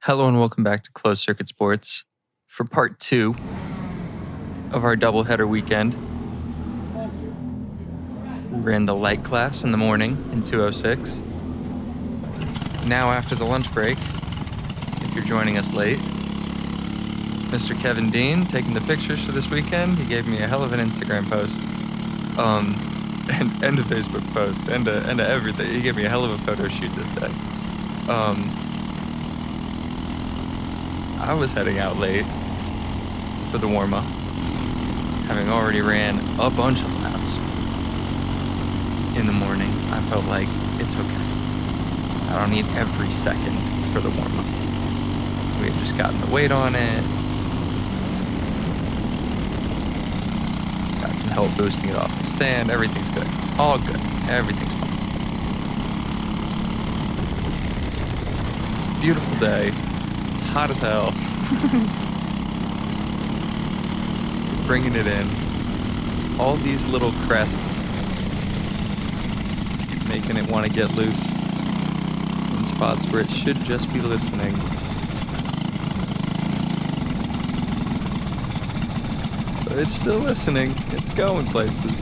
Hello and welcome back to Closed Circuit Sports for part 2 of our doubleheader weekend. We ran the light class in the morning in 206. Now after the lunch break, if you're joining us late, Mr. Kevin Dean taking the pictures for this weekend. He gave me a hell of an Instagram post, and a Facebook post, and a everything. He gave me a hell of a photo shoot this day. I was heading out late for the warm-up, having already ran a bunch of laps in the morning. I felt like it's okay. I don't need every second for the warm-up. We had just gotten the weight on it, got some help boosting it off the stand. Everything's good. All good. Everything's fine. It's a beautiful day. Hot as hell. Bringing it in. All these little crests keep making it want to get loose in spots where it should just be listening. But it's still listening. It's going places.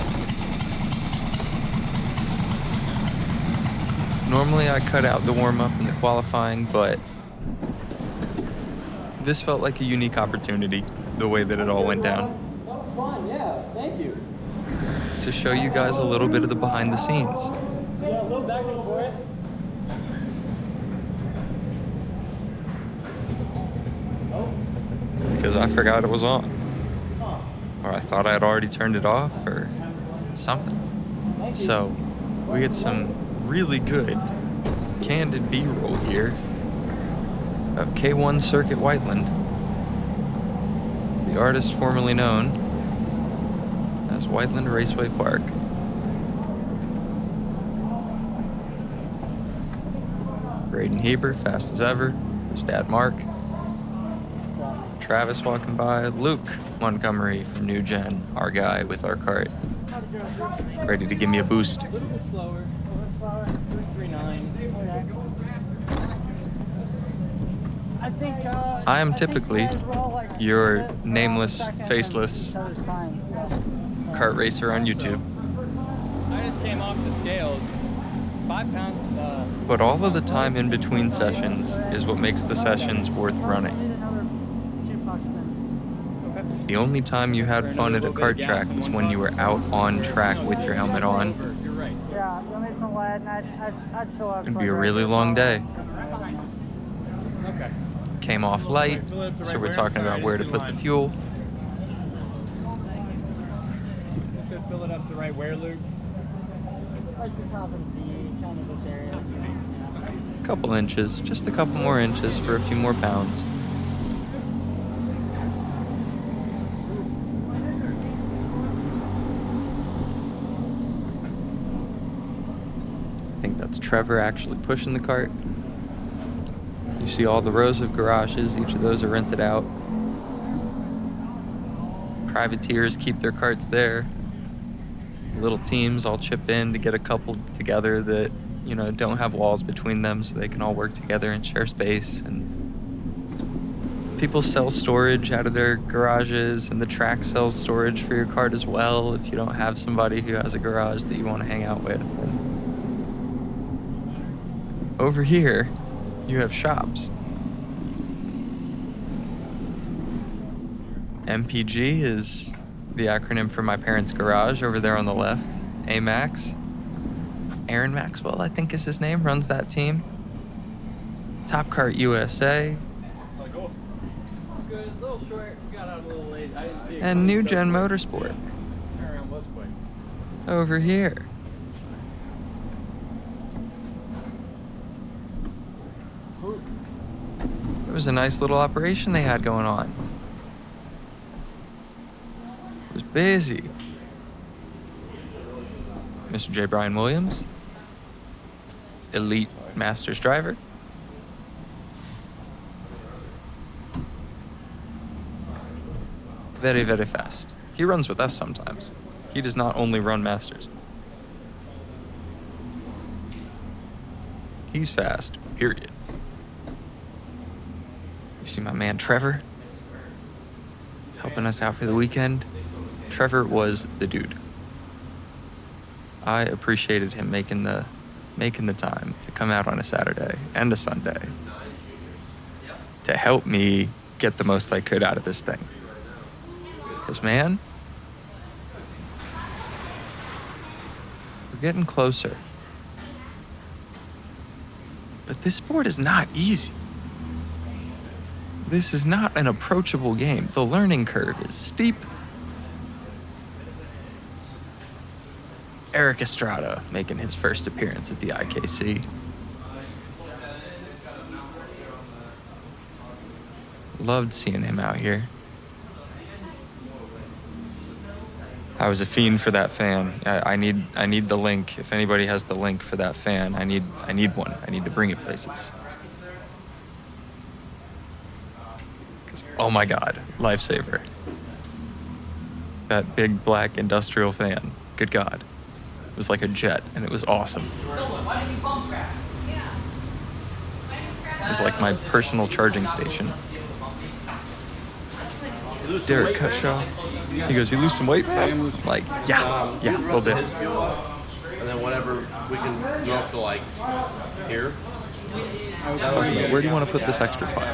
Normally I cut out the warm-up and the qualifying, but this felt like a unique opportunity, the way that it all went down. That was fun, yeah, thank you. To show you guys a little bit of the behind the scenes. Yeah, a little backing for it. Because I forgot it was on. Or I thought I had already turned it off or something. So we get some really good candid B-roll here of K1 Circuit Whiteland, the artist formerly known as Whiteland Raceway Park. Braden Heber, fast as ever. His dad Mark. Travis walking by. Luke Montgomery from NewGen, our guy with our cart, ready to give me a boost. A little bit slower. 339. I am typically your nameless, faceless kart racer on YouTube. I just came off the scales. 5 pounds. But all of the time in between sessions is what makes the sessions worth running. If the only time you had fun at a kart track was when you were out on track with your helmet on, it'd be a really long day. Okay. Came off light, so we're talking about where to put the fuel. You said fill it up to right where, Luke? Like the top of the kind of this area. A couple inches, just a couple more inches for a few more pounds. I think that's Trevor actually pushing the cart. You see all the rows of garages, each of those are rented out. Privateers keep their carts there. Little teams all chip in to get a couple together that, don't have walls between them so they can all work together and share space. And people sell storage out of their garages, and the track sells storage for your cart as well if you don't have somebody who has a garage that you want to hang out with. And over here, you have shops. MPG is the acronym for my parents' garage over there on the left. AMAX. Aaron Maxwell, I think is his name, runs that team. Top Kart USA. Good, a little short. Got out a little late. I didn't see it. And NewGen Motorsport. Turnaround was quick. Over here. It was a nice little operation they had going on. It was busy. Mr. J. Brian Williams, elite Masters driver. Very, very fast. He runs with us sometimes. He does not only run Masters. He's fast, period. You see my man Trevor helping us out for the weekend. Trevor was the dude. I appreciated him making the time to come out on a Saturday and a Sunday to help me get the most I could out of this thing. Because, man, we're getting closer. But this sport is not easy. This is not an approachable game. The learning curve is steep. Eric Estrada making his first appearance at the IKC. Loved seeing him out here. I was a fiend for that fan. I need the link. If anybody has the link for that fan, I need one. I need to bring it places. Oh my God, lifesaver. That big black industrial fan. Good God. It was like a jet, and it was awesome. It was like my personal charging station. Derek Cutshaw. He goes, "You lose some weight?" I'm like, yeah, a little bit. And then whatever, we can go up to like here. Where do you want to put this extra pot?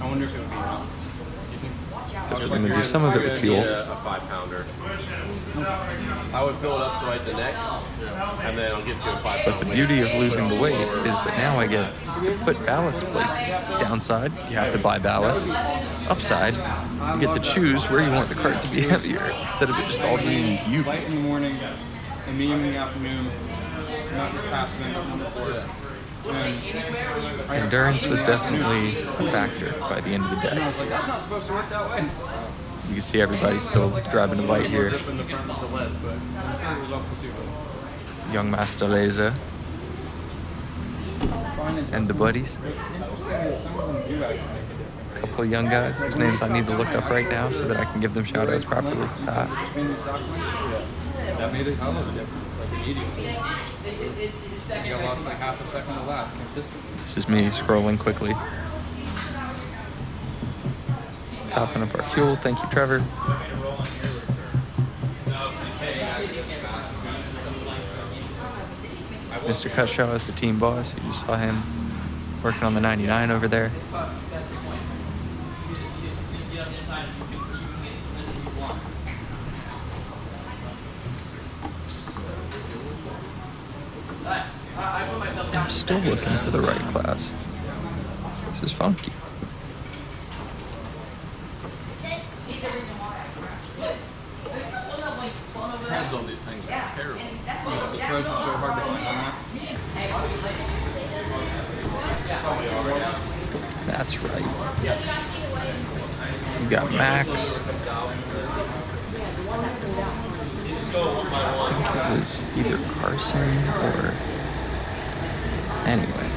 I wonder if it would be. Because we're going to do some of it with fuel. A 5-pounder. I would fill it up to like the neck, and then I'll give you a 5-pounder. But the beauty of losing the weight is that now I get to put ballast places. Downside, you have to buy ballast. Upside, you get to choose where you want the cart to be heavier instead of it just all being you. Light in the morning, a medium in the afternoon, not the passing, not the port. Endurance was definitely a factor by the end of the day. I was like, that's not supposed to work that way. You can see everybody still grabbing a bite here. In the front of the lead, but I'm sure it was up to Young Master Laser and the buddies. A couple of young guys whose names I need to look up right now so that I can give them shout outs properly. That made a hell of a difference, like immediately. I think I lost like half a second a lap consistently. This is me scrolling quickly. Topping up our fuel. Thank you, Trevor. Mr. Cutshaw is the team boss. You just saw him working on the 99 over there. I'm still looking for the right class. This is funky. Hands on these things are terrible. The pros are so hard to find on that. That's right. We got Max. I think it was either Carson or... Anyway.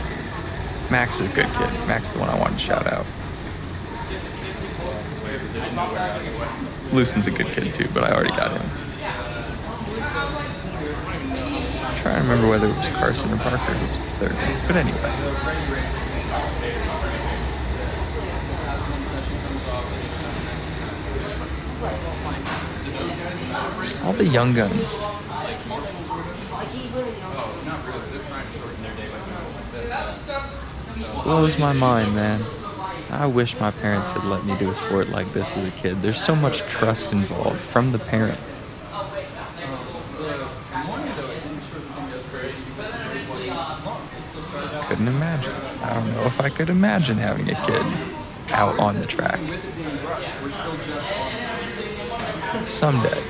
Max is a good kid. Max is the one I wanted to shout out. Lucen's a good kid too, but I already got him. I'm trying to remember whether it was Carson or Parker who was the third. But anyway. All the young guns. Blows my mind, man. I wish my parents had let me do a sport like this as a kid. There's so much trust involved from the parent. Couldn't imagine. I don't know if I could imagine having a kid out on the track. Someday.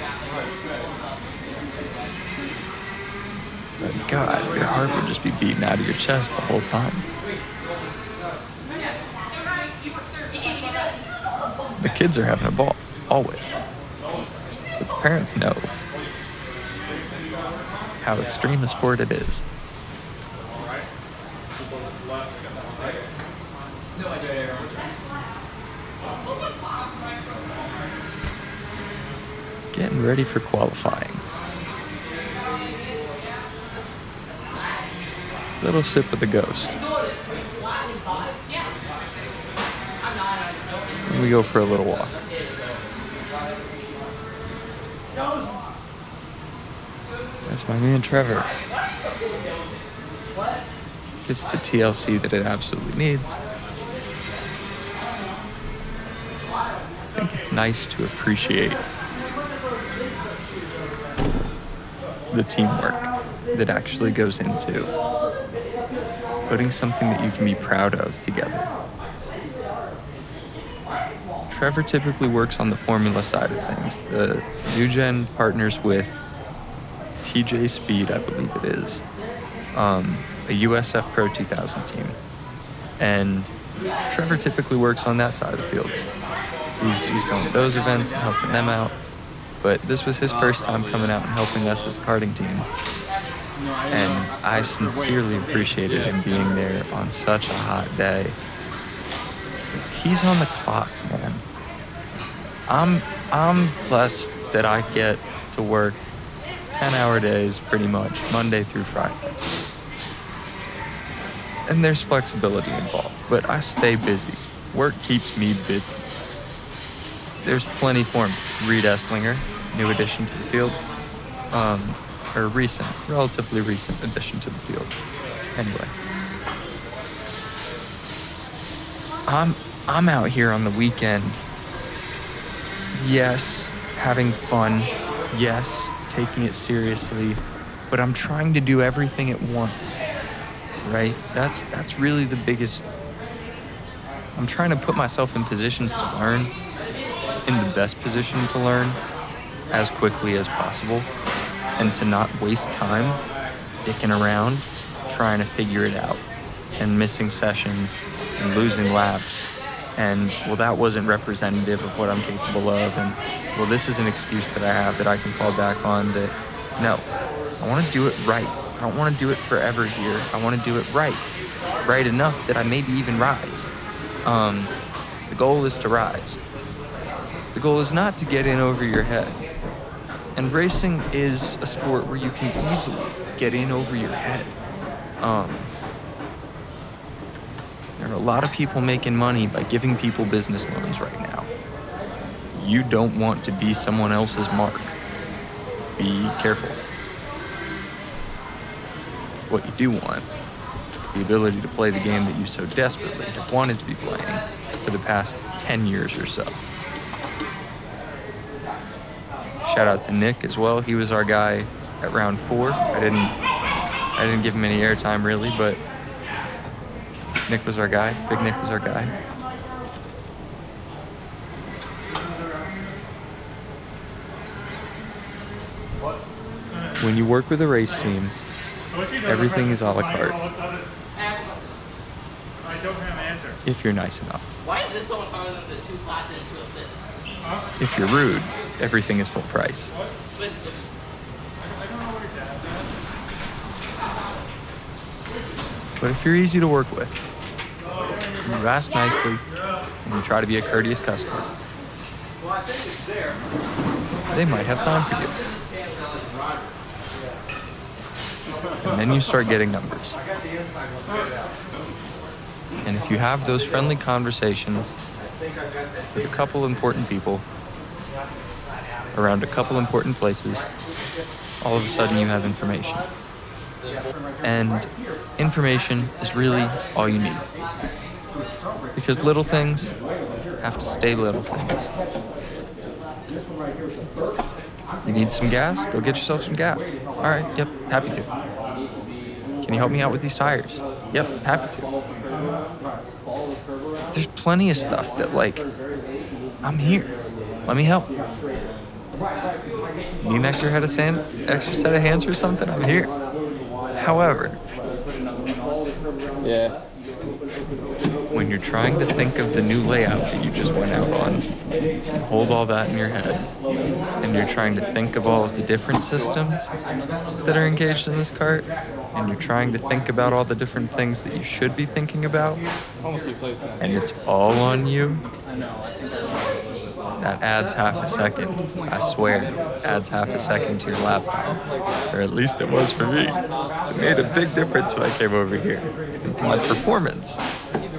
But God, your heart would just be beating out of your chest the whole time. The kids are having a ball, always. But the parents know how extreme a sport it is. Getting ready for qualifying. Little sip of the ghost. and we go for a little walk. That's my man Trevor. Gives the TLC that it absolutely needs. I think it's nice to appreciate the teamwork that actually goes into putting something that you can be proud of together. Trevor typically works on the formula side of things. The NewGen partners with TJ Speed, I believe it is, a USF Pro 2000 team. And Trevor typically works on that side of the field. He's going to those events and helping them out. But this was his first time coming out and helping us as a karting team. And I sincerely appreciated him being there on such a hot day. Because he's on the clock, man. I'm blessed that I get to work 10-hour days pretty much, Monday through Friday. And there's flexibility involved, but I stay busy. Work keeps me busy. There's plenty for me. Reed Esslinger, new addition to the field. Or relatively recent addition to the field. Anyway. I'm out here on the weekend. Yes, having fun. Yes, taking it seriously. But I'm trying to do everything at once. Right? That's really the biggest. I'm trying to put myself in positions to learn, in the best position to learn as quickly as possible, and to not waste time dicking around trying to figure it out and missing sessions and losing laps. And, well, that wasn't representative of what I'm capable of. And, well, this is an excuse that I have that I can fall back on that, no, I want to do it right. I don't want to do it forever here. I want to do it right enough that I maybe even rise. The goal is to rise. The goal is not to get in over your head. And racing is a sport where you can easily get in over your head. There are a lot of people making money by giving people business loans right now. You don't want to be someone else's mark. Be careful. What you do want is the ability to play the game that you so desperately have wanted to be playing for the past 10 years or so. Shout out to Nick as well. He was our guy at round 4. I didn't give him any airtime really, but Nick was our guy. Big Nick was our guy. When you work with a race team, everything is a la carte. I don't have an answer. If you're nice enough. Why is this so much harder than the 2 class and 206? If you're rude, everything is full price. But if you're easy to work with, you ask nicely, and you try to be a courteous customer, they might have time for you. And then you start getting numbers. And if you have those friendly conversations with a couple important people around a couple important places, all of a sudden you have information. And information is really all you need. Because little things have to stay little things. You need some gas? Go get yourself some gas. All right, yep, happy to. Can you help me out with these tires? Yep, happy to. There's plenty of stuff that, like, I'm here. Let me help. Need an extra set of hands or something? I'm here. However, when you're trying to think of the new layout that you just went out on and hold all that in your head, and you're trying to think of all of the different systems that are engaged in this kart, and you're trying to think about all the different things that you should be thinking about, and it's all on you, that adds half a second. I swear, adds half a second to your lap time. Or at least it was for me. It made a big difference when I came over here. My performance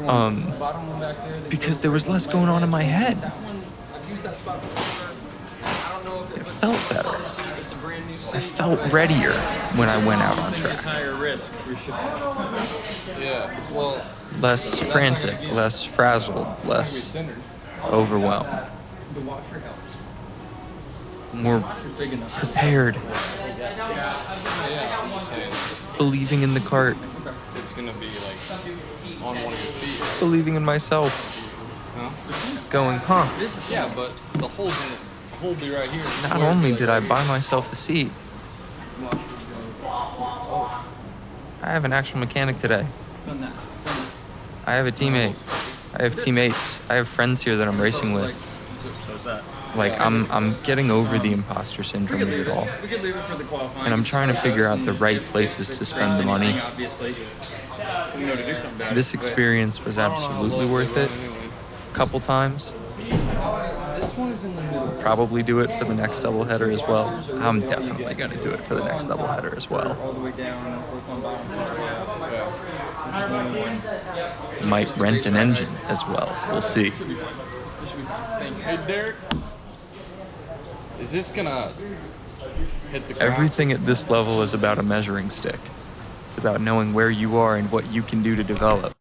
Bottom one back there. because there was less going on in my head. That one, I've used that spot before. I don't know if it It felt better. It's a brand new I felt readier when I went out on track. higher risk. Yeah. Well, Less frantic, less frazzled, less overwhelmed. the washer helps. More Big enough. prepared, Yeah, I'm just saying. believing in the cart, It's gonna be like on one of your feet. believing in myself, going, huh, Yeah, but the hole's in it. The hole be right here. not only did I buy myself a seat, I have an actual mechanic today. Done that. I have a teammate. I have teammates. I have friends here that I'm racing with. Like, I'm getting over the imposter syndrome of it all. We could leave it for the qualifying. And I'm trying to figure out the right places to spend the money. Obviously. We know to do something about it. This experience was absolutely worth it. A couple times. This one is in the middle. Probably do it for the next doubleheader as well. I'm definitely going to do it for the next doubleheader as well. All the way down, both on bottom. Might rent an engine as well. We'll see. Hey, Derek. Is this gonna hit the ground? Everything at this level is about a measuring stick. It's about knowing where you are and what you can do to develop.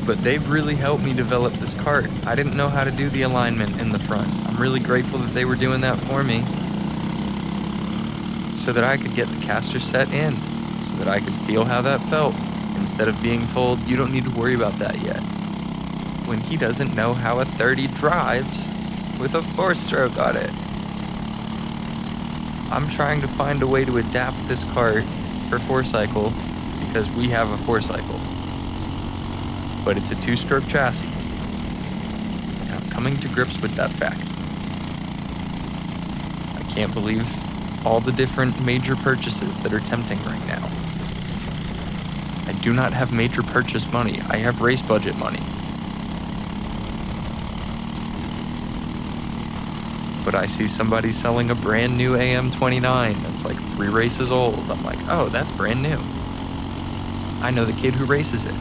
But they've really helped me develop this kart. I didn't know how to do the alignment in the front. I'm really grateful that they were doing that for me, so that I could get the caster set in, so that I could feel how that felt, instead of being told, you don't need to worry about that yet, when he doesn't know how a 30 drives with a 4-stroke on it. I'm trying to find a way to adapt this kart for 4-cycle because we have a 4-cycle. But it's a 2-stroke chassis. And I'm coming to grips with that fact. I can't believe all the different major purchases that are tempting right now. I do not have major purchase money. I have race budget money. But I see somebody selling a brand new AM29 that's like 3 races old. I'm like, oh, that's brand new. I know the kid who races it.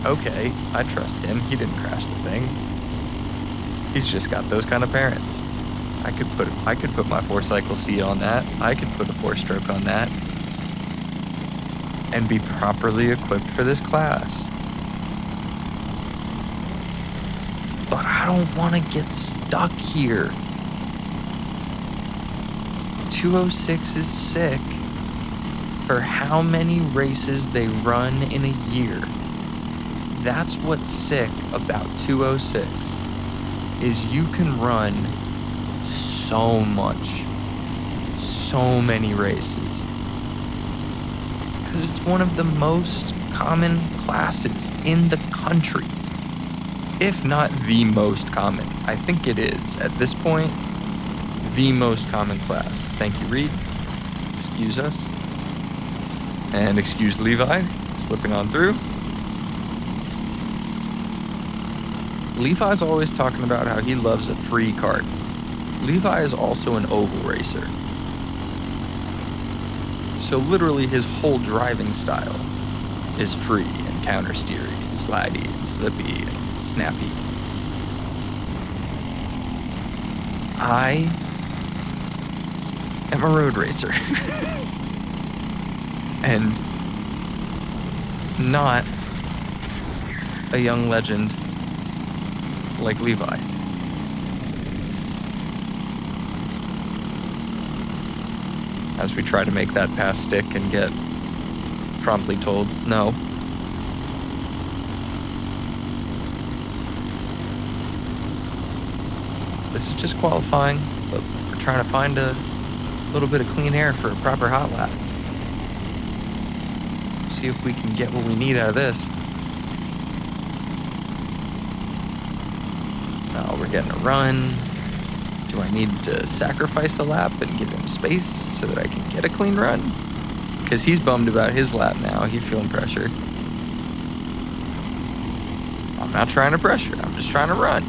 Okay, I trust him. He didn't crash the thing. He's just got those kind of parents. I could put my 4-cycle seat on that. I could put a 4-stroke on that. And be properly equipped for this class. But I don't want to get stuck here. 206 is sick for how many races they run in a year. That's what's sick about 206, is you can run so much, so many races. Because it's one of the most common classes in the country. If not the most common. I think it is, at this point, the most common class. Thank you, Reed. Excuse us. And excuse Levi, slipping on through. Levi's always talking about how he loves a free kart. Levi is also an oval racer. So literally his whole driving style is free and countersteery and slidey and slippy and snappy. I am a road racer. And not a young legend like Levi. As we try to make that pass stick and get promptly told no. This is just qualifying, but we're trying to find a little bit of clean air for a proper hot lap. See if we can get what we need out of this. Oh, we're getting a run. Do I need to sacrifice a lap and give him space so that I can get a clean run? Because he's bummed about his lap now. He's feeling pressure. I'm not trying to pressure. I'm just trying to run.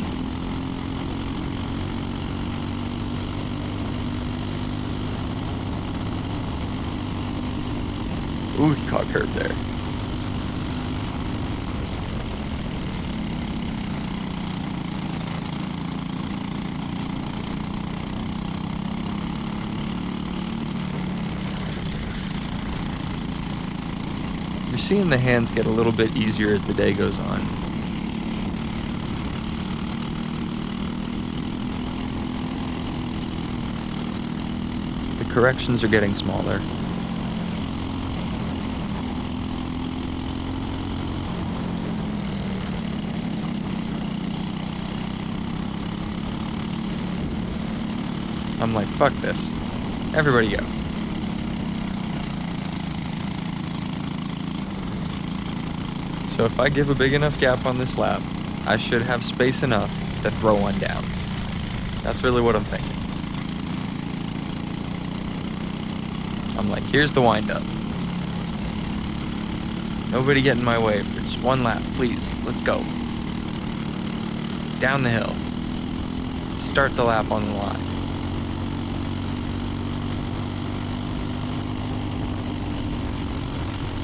Ooh, he caught curb there. You're seeing the hands get a little bit easier as the day goes on. The corrections are getting smaller. I'm like, fuck this. Everybody go. So if I give a big enough gap on this lap, I should have space enough to throw one down. That's really what I'm thinking. I'm like, here's the wind-up. Nobody get in my way for just one lap, please. Let's go. Down the hill. Start the lap on the line.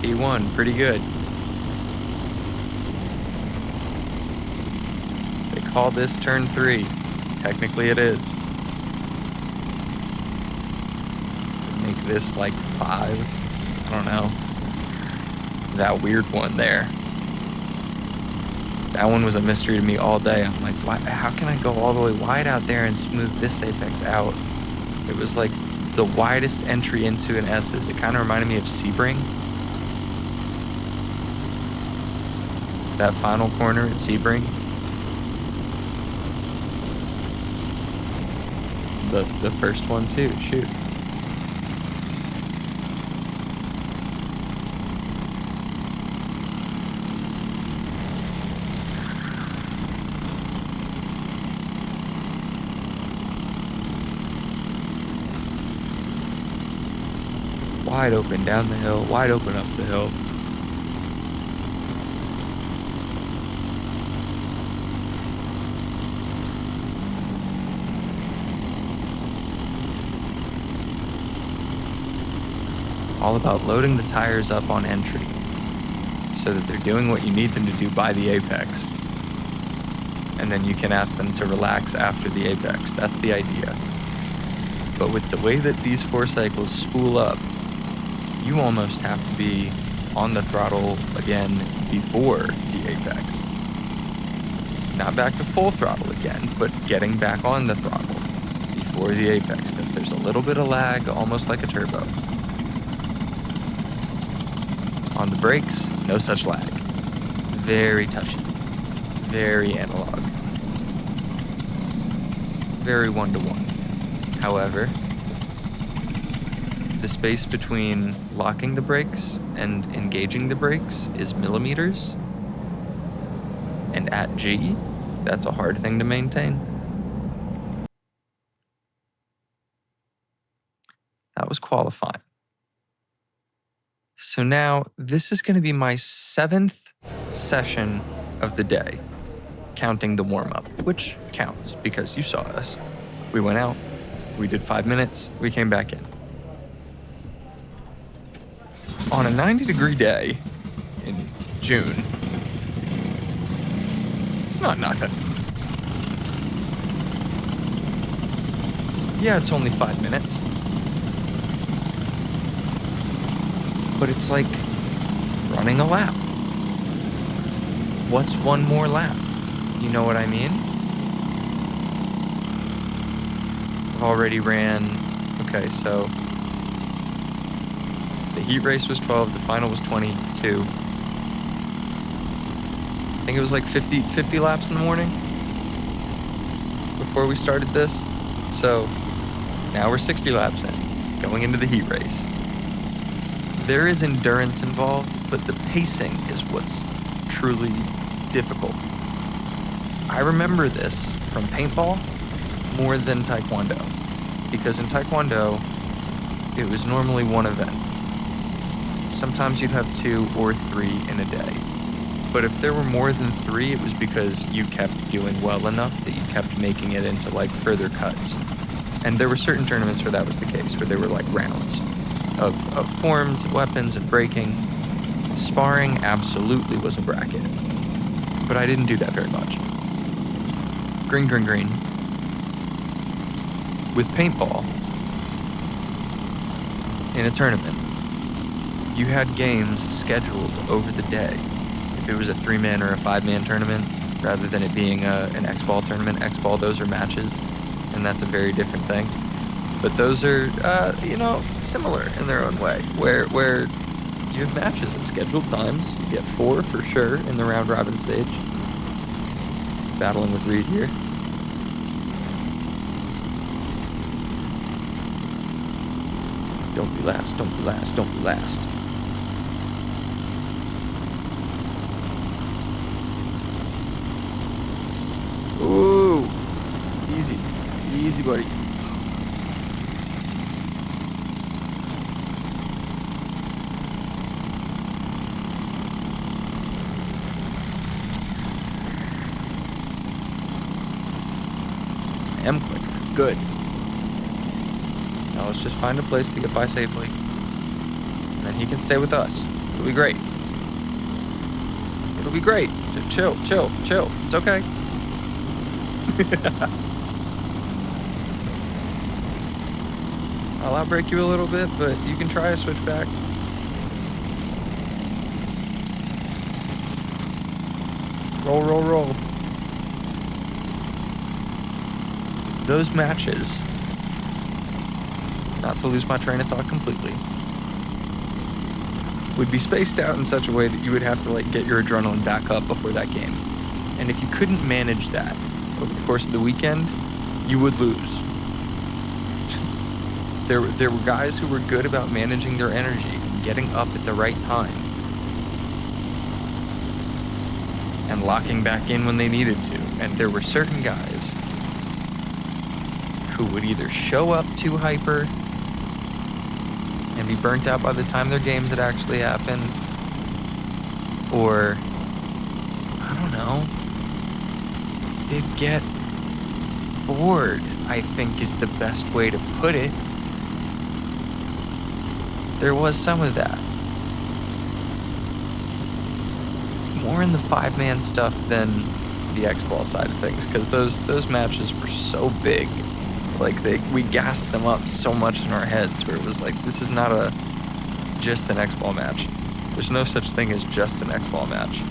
T1, pretty good. They call this turn 3. Technically it is. Make this like 5. I don't know. That weird one there. That one was a mystery to me all day. I'm like, why, how can I go all the way wide out there and smooth this apex out? It was like the widest entry into an S's. It kind of reminded me of Sebring. That final corner at Sebring. The first one too, shoot. Wide open down the hill, wide open up the hill. All about loading the tires up on entry so that they're doing what you need them to do by the apex. And then you can ask them to relax after the apex. That's the idea. But with the way that these 4 cycles spool up, you almost have to be on the throttle again before the apex. Not back to full throttle again, but getting back on the throttle before the apex, because there's a little bit of lag, almost like a turbo. On the brakes, no such lag. Very touchy, very analog, very one-to-one. However, the space between locking the brakes and engaging the brakes is millimeters. And at G, that's a hard thing to maintain. That was qualifying. So now, this is going to be my 7th session of the day, counting the warm-up, which counts because you saw us. We went out, we did 5 minutes, we came back in. On a 90-degree day in June, it's not nothing. Yeah, it's only 5 minutes. But it's like running a lap. What's one more lap? You know what I mean? I've already ran, okay, so the heat race was 12, the final was 22. I think it was like 50 laps in the morning before we started this. So now we're 60 laps in, going into the heat race. There is endurance involved, but the pacing is what's truly difficult. I remember this from paintball more than Taekwondo, because in Taekwondo, it was normally one event. Sometimes you'd have 2 or 3 in a day. But if there were more than 3, it was because you kept doing well enough that you kept making it into like further cuts. And there were certain tournaments where that was the case, where there were like rounds of forms and weapons and braking. Sparring absolutely was a bracket, but I didn't do that very much. Green, green, green. With paintball, in a tournament, you had games scheduled over the day, if it was a 3-man or a 5-man tournament, rather than it being an X-Ball tournament. X-Ball, those are matches, and that's a very different thing. But those are, you know, similar in their own way, where you have matches at scheduled times. You get 4 for sure in the round-robin stage. Battling with Reed here. Don't be last, don't be last, don't be last. Ooh, easy, easy, buddy. I am quicker, good. Now let's just find a place to get by safely, and then he can stay with us. It'll be great. It'll be great. Just chill, chill, chill. It's okay. I'll outbrake you a little bit, but you can try a switchback. Roll, roll, roll. Those matches, not to lose my train of thought completely, would be spaced out in such a way that you would have to like get your adrenaline back up before that game. And if you couldn't manage that over the course of the weekend, you would lose. There were guys who were good about managing their energy and getting up at the right time and locking back in when they needed to. And there were certain guys who would either show up too hyper and be burnt out by the time their games had actually happened, or, I don't know, they'd get bored, I think is the best way to put it. There was some of that. More in the 5-man stuff than the X-Ball side of things, because those matches were so big. Like, we gassed them up so much in our heads where it was like, this is not just an X-Ball match. There's no such thing as just an X-Ball match.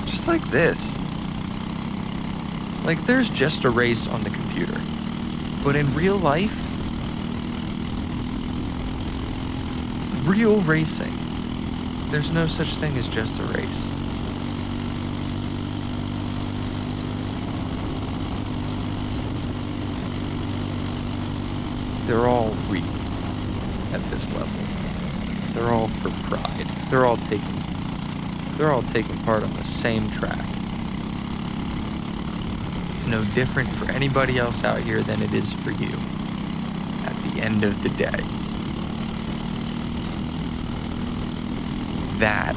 Just like this. Like, there's just a race on the computer. But in real life, real racing, there's no such thing as just a race. They're all real at this level. They're all for pride. They're all taking part on the same track. It's no different for anybody else out here than it is for you at the end of the day. That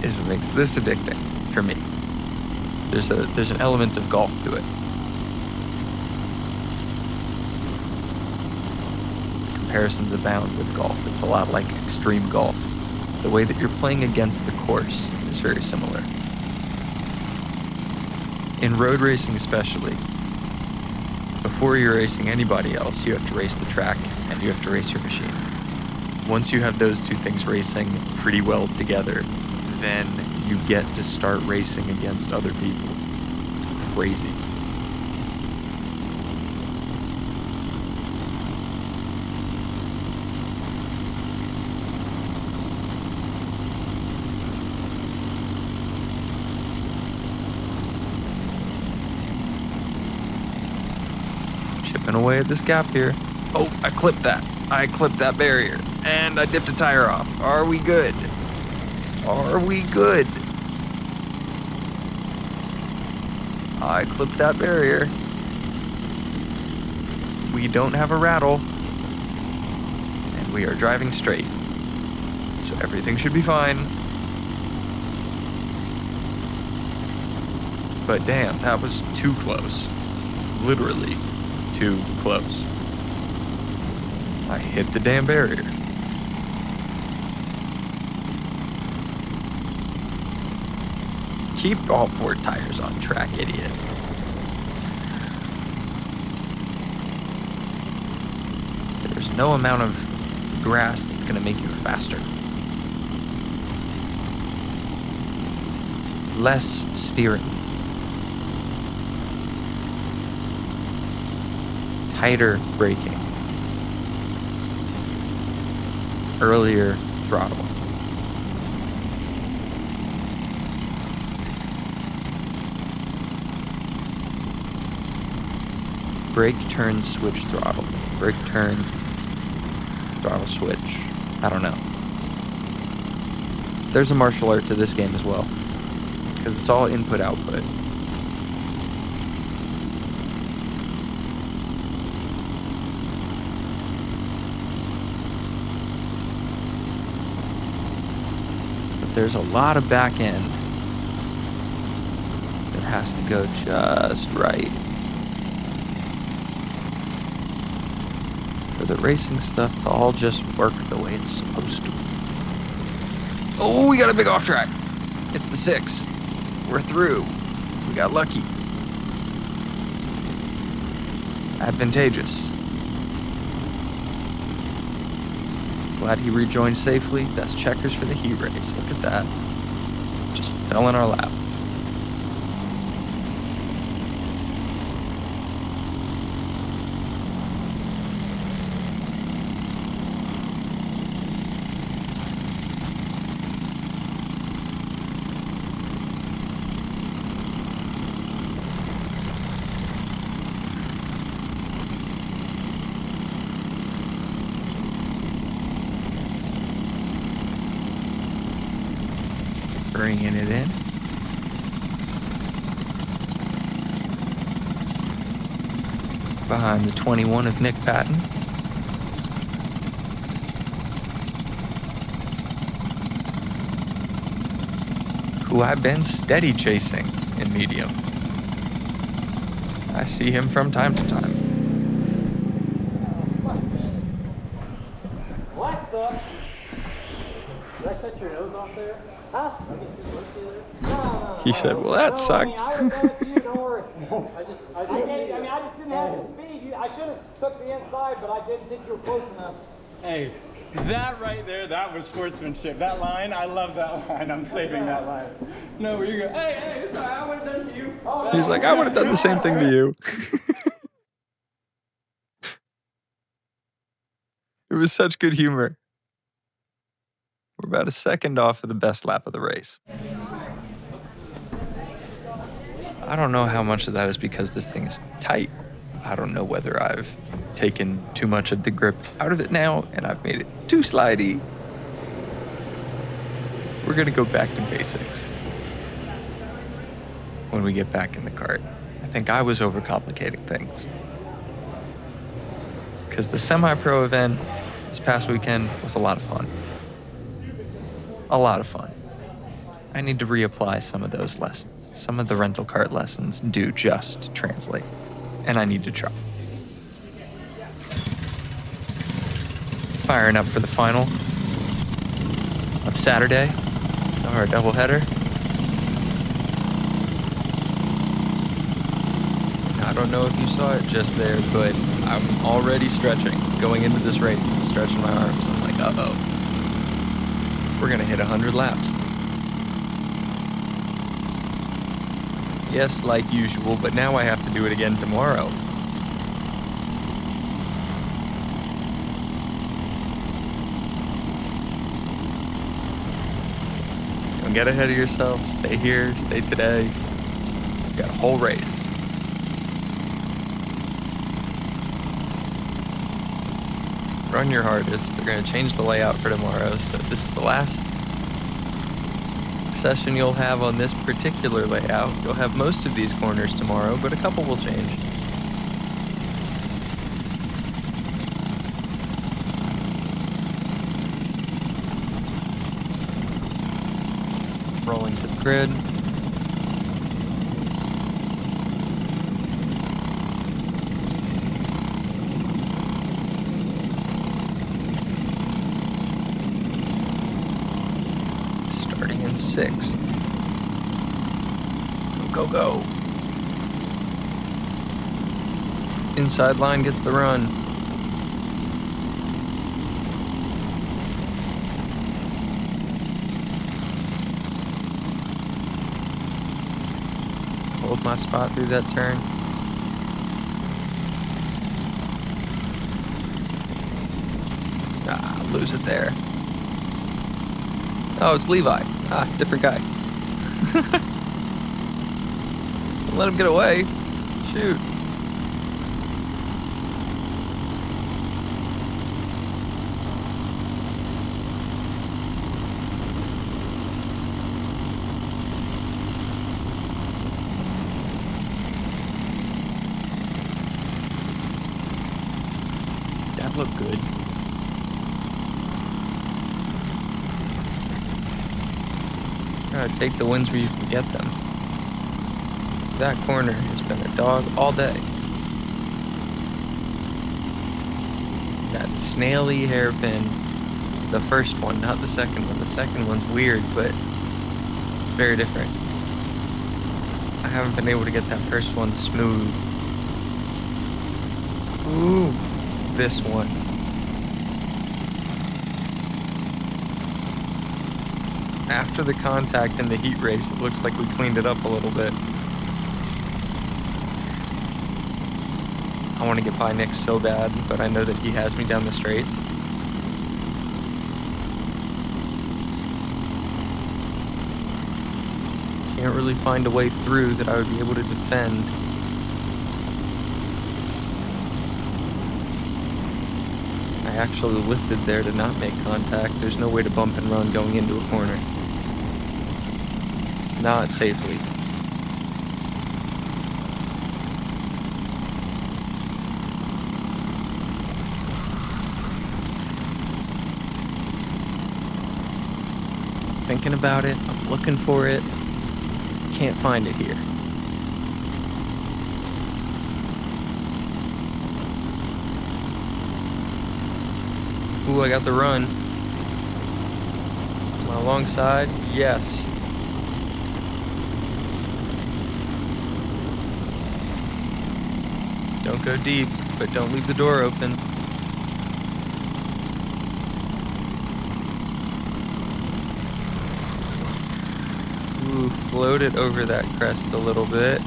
is what makes this addicting for me. There's an element of golf to it. Comparisons abound with golf. It's a lot like extreme golf. The way that you're playing against the course is very similar. In road racing especially, before you're racing anybody else, you have to race the track and you have to race your machine. Once you have those two things racing pretty well together, then you get to start racing against other people. It's crazy. Chipping away at this gap here. Oh, I clipped that. I clipped that barrier. And I dipped a tire off. Are we good? Are we good? I clipped that barrier. We don't have a rattle. And we are driving straight. So everything should be fine. But damn, that was too close. Literally too close. I hit the damn barrier. Keep all 4 tires on track, idiot. There's no amount of grass that's going to make you faster. Less steering. Tighter braking. Earlier throttle. Brake, turn, switch, throttle. Brake, turn, throttle, switch. I don't know. There's a martial art to this game as well, because it's all input-output. But there's a lot of back end that has to go just right for the racing stuff to all just work the way it's supposed to. Oh, we got a big off track. It's the 6. We're through. We got lucky. Advantageous. Glad he rejoined safely. That's checkers for the heat race. Look at that. Just fell in our lap. Bringing it in. Behind the 21 of Nick Patton. Who I've been steady chasing in medium. I see him from time to time. What's up? Did I cut your nose off there? Huh? No. He said, well, that sucked. I was going to you, don't worry. I just didn't have the speed. I should have took the inside, but I didn't think you were close enough. Hey, that right there, that was sportsmanship. That line, I love that line. I'm saving that line. No, you go, hey, it's all right. I would have done to you. Oh, He's like, I would have done the same thing to you. It was such good humor. We're about a second off of the best lap of the race. I don't know how much of that is because this thing is tight. I don't know whether I've taken too much of the grip out of it now and I've made it too slidey. We're gonna go back to basics when we get back in the kart. I think I was overcomplicating things. Because the semi-pro event this past weekend was a lot of fun. A lot of fun. I need to reapply some of those lessons. Some of the rental kart lessons do just translate, and I need to try. Firing up for the final of Saturday, our doubleheader. I don't know if you saw it just there, but I'm already stretching. Going into this race, I'm stretching my arms. I'm like, uh-oh. We're gonna hit 100 laps. Yes, like usual, but now I have to do it again tomorrow. Don't get ahead of yourself. Stay here, stay today. You got a whole race. Run your hardest. They're gonna change the layout for tomorrow, so this is the last session you'll have on this particular layout. You'll have most of these corners tomorrow, but a couple will change. Rolling to the grid. Starting in 6th. Go, go, go. Inside line gets the run. my spot through that turn. Ah, lose it there. Oh, it's Levi. Ah, different guy. Don't let him get away. Shoot. That looked good. Gotta take the wins where you can get them. That corner has been a dog all day. That snaily hairpin, the first one, not the second one. The second one's weird, but it's very different. I haven't been able to get that first one smooth. Ooh, this one. After the contact in the heat race, it looks like we cleaned it up a little bit. I want to get by Nick so bad, but I know that he has me down the straights. Can't really find a way through that I would be able to defend. I actually lifted there to not make contact. There's no way to bump and run going into a corner. Not safely. I'm thinking about it. I'm looking for it. Can't find it here. Ooh, I got the run. Am I alongside? Yes. Don't go deep, but don't leave the door open. Ooh, float it over that crest a little bit.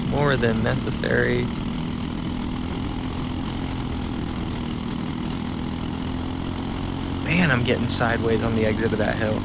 More than necessary. Man, I'm getting sideways on the exit of that hill.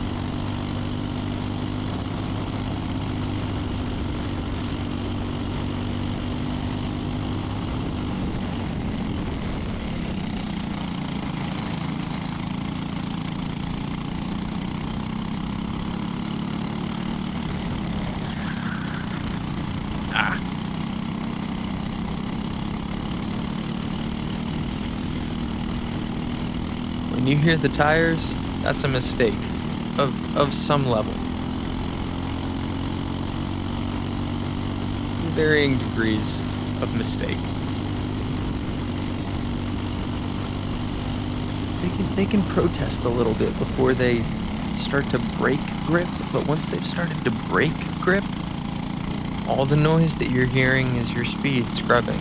When you hear the tires, that's a mistake of some level. Varying degrees of mistake. They can protest a little bit before they start to break grip, but once they've started to break grip, all the noise that you're hearing is your speed scrubbing.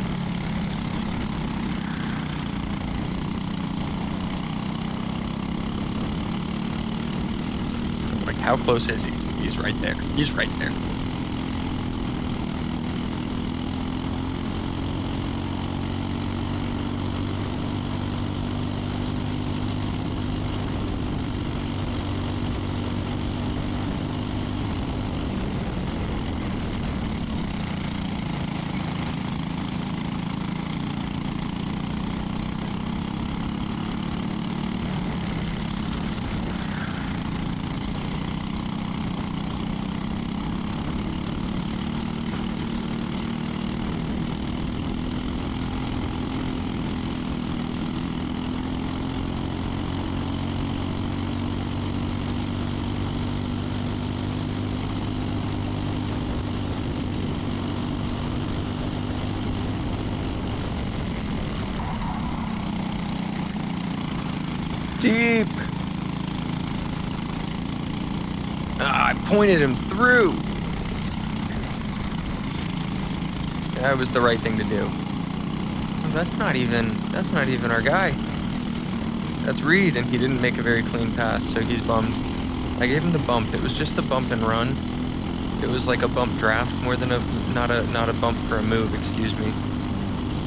How close is he? He's right there. He's right there. Deep. I pointed him through. That was the right thing to do. Oh, that's not even our guy. That's Reed, and he didn't make a very clean pass, so he's bummed. I gave him the bump. It was just a bump and run. It was like a bump draft more than not a bump for a move, excuse me.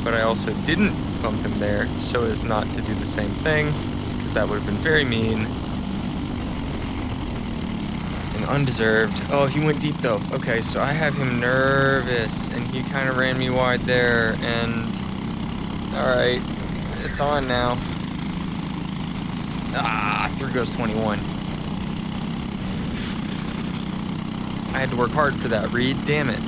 But I also didn't bump him there so as not to do the same thing, because that would have been very mean and undeserved. Oh, he went deep though. Okay, so I have him nervous, and he kind of ran me wide there, and all right, it's on now. Ah, through goes 21. I had to work hard for that, Reed. Damn it.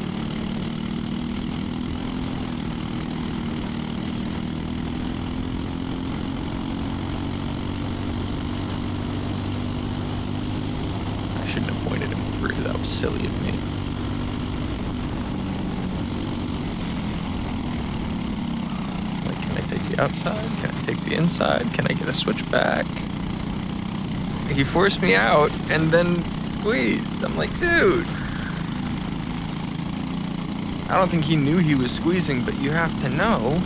I shouldn't have pointed him through. That was silly of me. Like, can I take the outside? Can I take the inside? Can I get a switchback? He forced me out and then squeezed. I'm like, dude. I don't think he knew he was squeezing, but you have to know.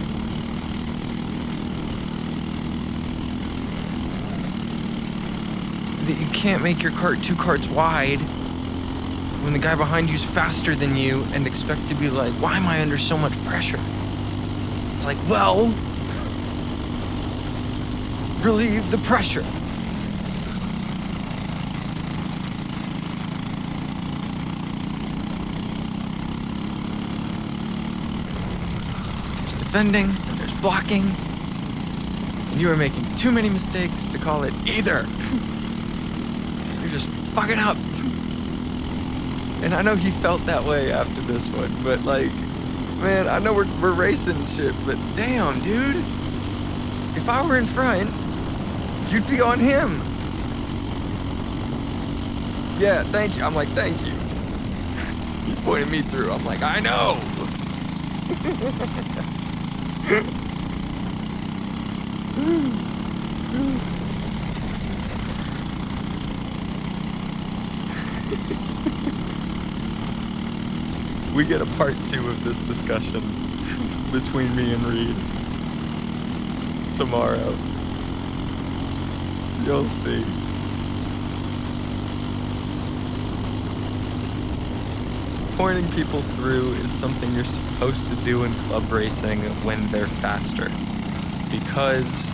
That you can't make your cart 2 carts wide when the guy behind you's faster than you and expect to be like, why am I under so much pressure? It's like, well, relieve the pressure. There's defending and there's blocking, and you are making too many mistakes to call it either. You're just fucking up. And I know he felt that way after this one, but like, man, I know we're racing and shit, but damn, dude. If I were in front, you'd be on him. Yeah, thank you. I'm like, thank you. He pointed me through. I'm like, I know. We get a part 2 of this discussion between me and Reed tomorrow. You'll see. Pointing people through is something you're supposed to do in club racing when they're faster, because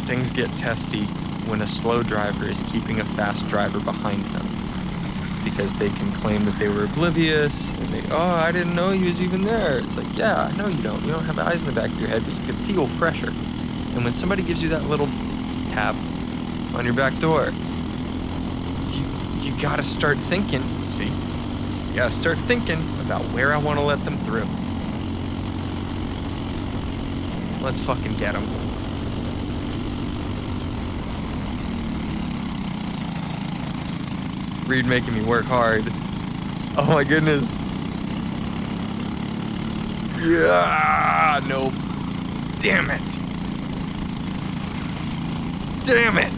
things get testy when a slow driver is keeping a fast driver behind them, because they can claim that they were oblivious and they, oh, I didn't know he was even there. It's like, yeah, I know you don't. You don't have eyes in the back of your head, but you can feel pressure. And when somebody gives you that little tap on your back door, you gotta start thinking, see? You gotta start thinking about where I wanna let them through. Let's fucking get them. Reed making me work hard. Oh my goodness. Yeah, nope. Damn it. Damn it.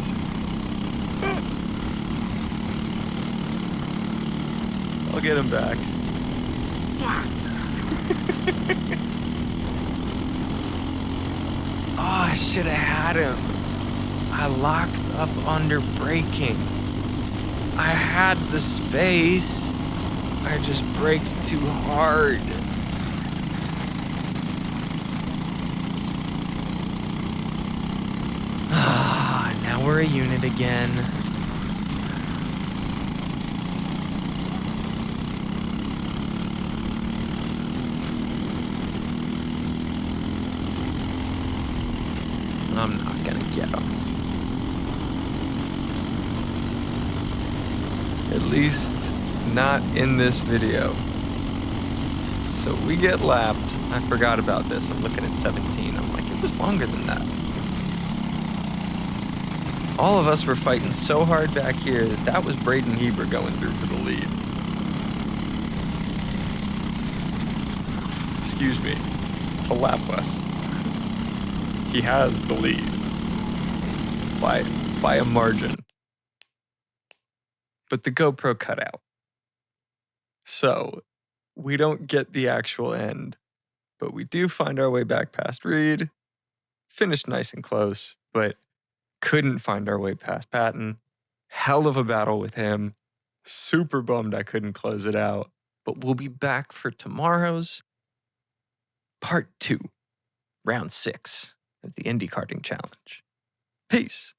I'll get him back. Fuck. Oh, I should have had him. I locked up under braking. I had the space. I just braked too hard. Ah, now we're a unit again. I'm not gonna get him. At least not in this video. So we get lapped. I forgot about this. I'm looking at 17. I'm like, it was longer than that. All of us were fighting so hard back here that was Braden Heber going through for the lead. Excuse me. It's a lap less. He has the lead. By a margin. But the GoPro cut out. So we don't get the actual end, but we do find our way back past Reed. Finished nice and close, but couldn't find our way past Patton. Hell of a battle with him. Super bummed I couldn't close it out. But we'll be back for tomorrow's part 2, round 6 of the Indy Karting Challenge. Peace.